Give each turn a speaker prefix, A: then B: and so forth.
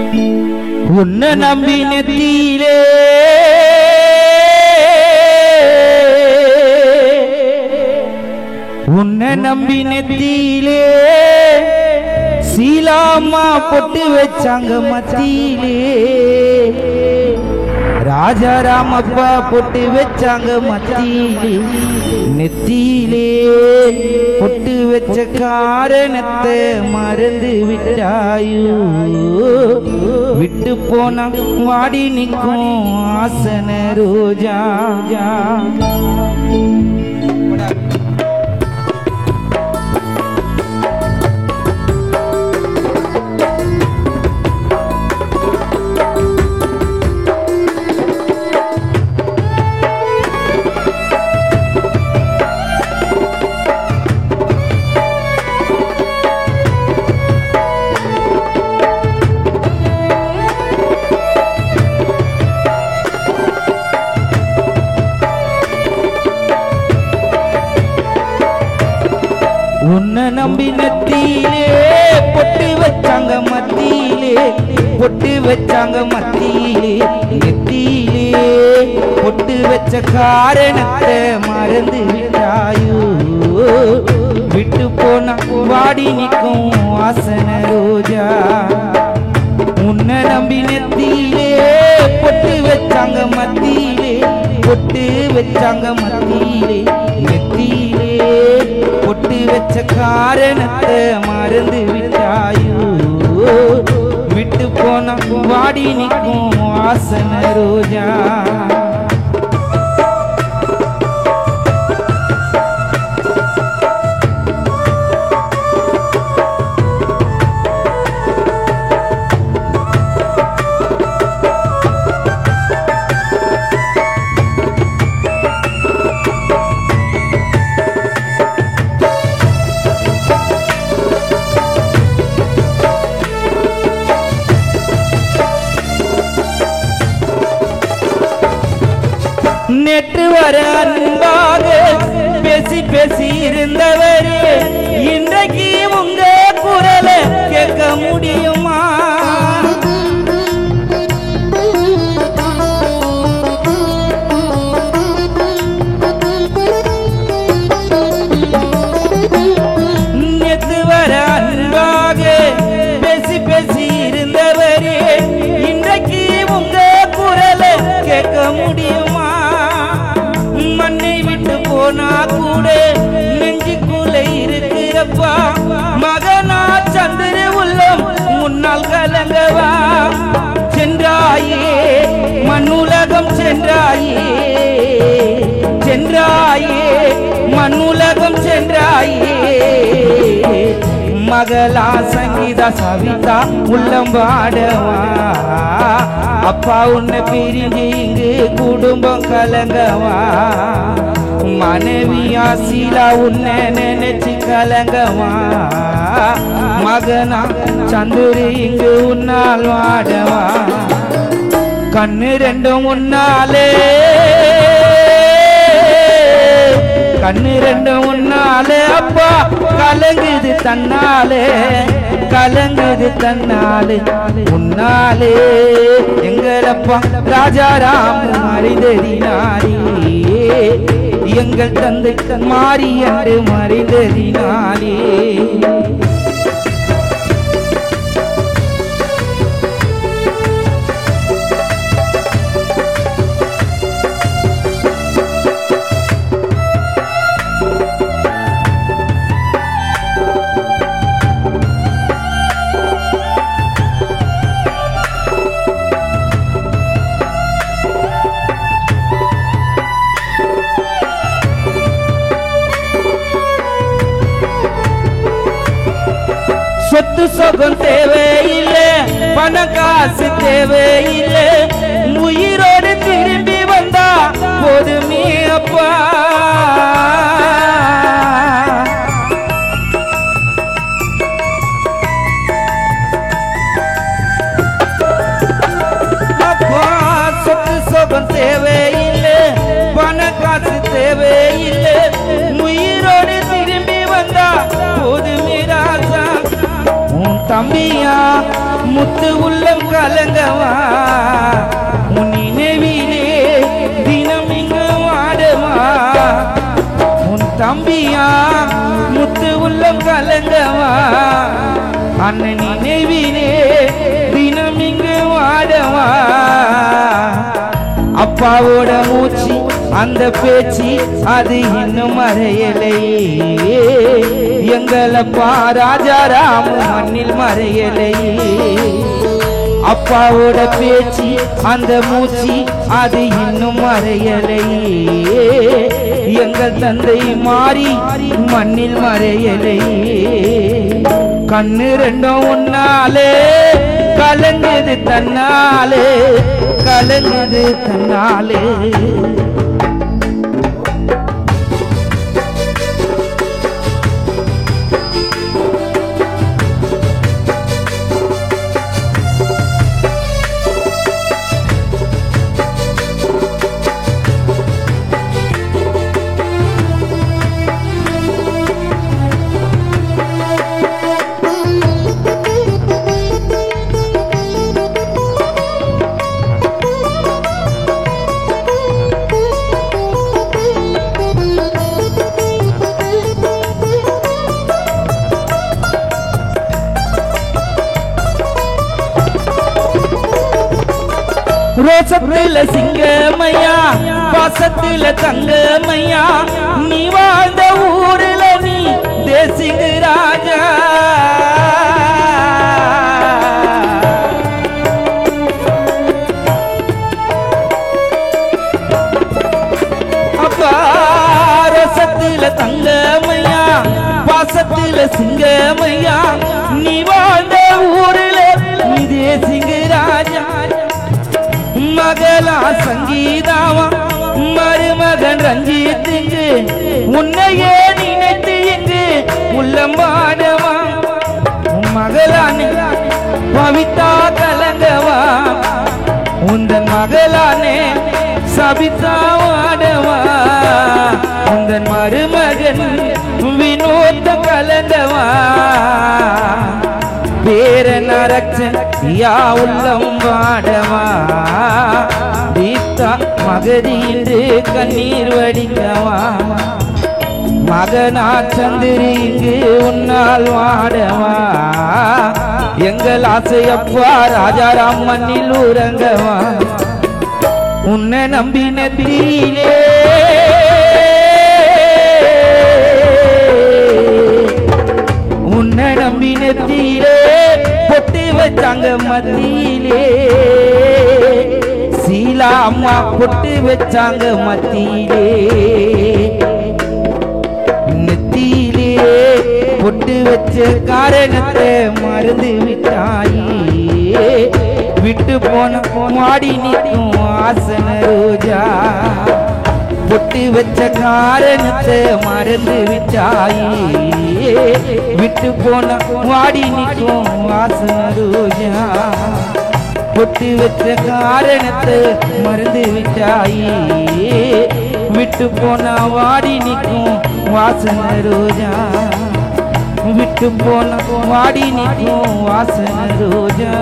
A: உன்னை நம்பி நெத்தியிலே உன்னை நம்பி நெத்தியிலே சீலாமா பொட்டு வச்சாங்க மத்தியிலே ராஜாராமப்பா பொட்டு வச்சாங்க மத்தியிலே நெத்தியிலே பொட்டு வச்ச காரணத்தை மறந்து விட்டாயோ விட்டு போன வாடி நிற்கும் ஆசன ரோஜா உன்னை நம்பி நெத்தியிலே பொட்டு வச்சாங்க மத்தியிலே பொட்டு வச்சாங்க மத்தியிலே நெத்தியிலே பொட்டு வச்ச காரணத்தை மறந்து விட்டாயோ விட்டு போன வாடி நிற்கும் வாசன ரோஜா உன்னை நம்பி நெத்தியிலே பொட்டு வச்சாங்க மத்தியிலே பொட்டு வச்சாங்க மத்தியிலே நெத்தியிலே பொட்டு வச்ச காரணத்தை மறந்து விட்டாயோ விட்டு போன வாடி நிற்கும் வாசன ரோஜா நேற்று வர அன்பாக பேசி பேசி இருந்தவரே இன்றைக்கு உங்க குரலை கேட்க முடியுமா நேற்று வர அன்பாக பேசி பேசி இருந்தவரே இன்றைக்கு உங்க குரலை கேட்க முடியுமா மண்ணை விட்டு போனா கூட நெஞ்சுக்குள்ள இருக்கிறப்பா மகனா சந்திர உள்ளம் முன்னால் கலங்கவா சென்றாயே மண்ணுலகம் சென்றாயே சென்றாயே மண்ணுலகம் சென்றாயே மகளா சங்கீதா சவிதா உள்ளம் பாடவா அப்பா உன்னை பிரிஞ்சு இங்கு குடும்பம் கலங்கவா மனைவியா சீலா உன்னை நினைச்சு கலங்கவா மகனா சந்துரு இங்கு உன்னால் வாடவா கண்ணு ரெண்டும் உன்னாலே கண்ணு ரெண்டும் உன்னாலே அப்பா கலங்குது தன்னாலே கலங்குது தன்னாலே உன்னாலே எங்களப்பா ராஜாராம் மறைந்ததினாலே எங்கள் தந்தை மாறி என்று மறைந்ததினாலே சொத்து சொகம் தேவையில்லை பண காசு தேவையில்லை உயிரோடு திரும்பி வந்தா போதுமே அப்பா சொத்து சொகம் தேவையில்லை பண காசு தேவையில்லை உயிரோடு திரும்பி வந்தா போதுமே ராஜா தம்பியா முத்து உள்ளம் கலங்கவா உன் நினைவிலே தினம் இங்கு வாடவா உன் தம்பியா முத்து உள்ளம் கலங்கவா அண்ணன் நினைவிலே தினம் இங்கு வாடவா அப்பாவோட மூச்சு அந்த பேச்சு அது இன்னும் மறையலையே எங்களப்பா ராஜாராமு மண்ணில் மறையலையே அப்பாவோட பேச்சு அந்த மூச்சு அது இன்னும் மறையலையே எங்கள் தந்தை மாறி மண்ணில் மறையலையே கண்ணு ரெண்டும் உன்னாலே கலங்குது தன்னாலே கலங்குது தன்னாலே ரோசத்துல சிங்கமையா பாசத்துல தங்கமையா நீ வாழ்ந்த ஊரில் நீ தேசிங்க ராஜா அப்பா ரோசத்துல தங்கமையா பாசத்துல சிங்கமையா நீ வாழ்ந்த ஊரில் நீ தேசிங்க ராஜா மகளா சங்கீதாவா மருமகன் ரஞ்சித்துங்கு உன்னையே நினைத்து இங்கு உள்ளம்பாடவா மகளானே பவிதா கலங்கவா உந்தன் மகளானே சபிதா வாடவா உந்தன் மருமகன் வினோத கலங்கவா பேரன் அரட்சன் யா உள்ளம் வாடவா தீப்தா மகதி என்று கண்ணீர் வடிக்கவா மகனா சந்திரி இங்கு உன்னால் வாடவா எங்கள் ஆசையப்பா ராஜாராம் மண்ணில் உறங்கவா உன்னை நம்பின தீலே உன்னை நம்பின தீலே பொட்டு வச்சாங்க மத்தியிலே சீலா அம்மா பொட்டு வச்சாங்க மத்தியிலே நெத்தியிலே பொட்டு வச்ச காரணத்தை மறந்து விட்டாயே விட்டு போன மாடி நிற்கும் ஆசன ரோஜா பொட்டு வச்ச காரணத்தை மறந்து விட்டாயே விட்டு போன வாடி நிற்கும் வாசன ரோஜா பொட்டு வச்ச காரணத்தை மறந்து விட்டாயே விட்டு போன வாடி நிற்கும் வாசன ரோஜா விட்டு போன வாடி நிற்கும் வாசன ரோஜா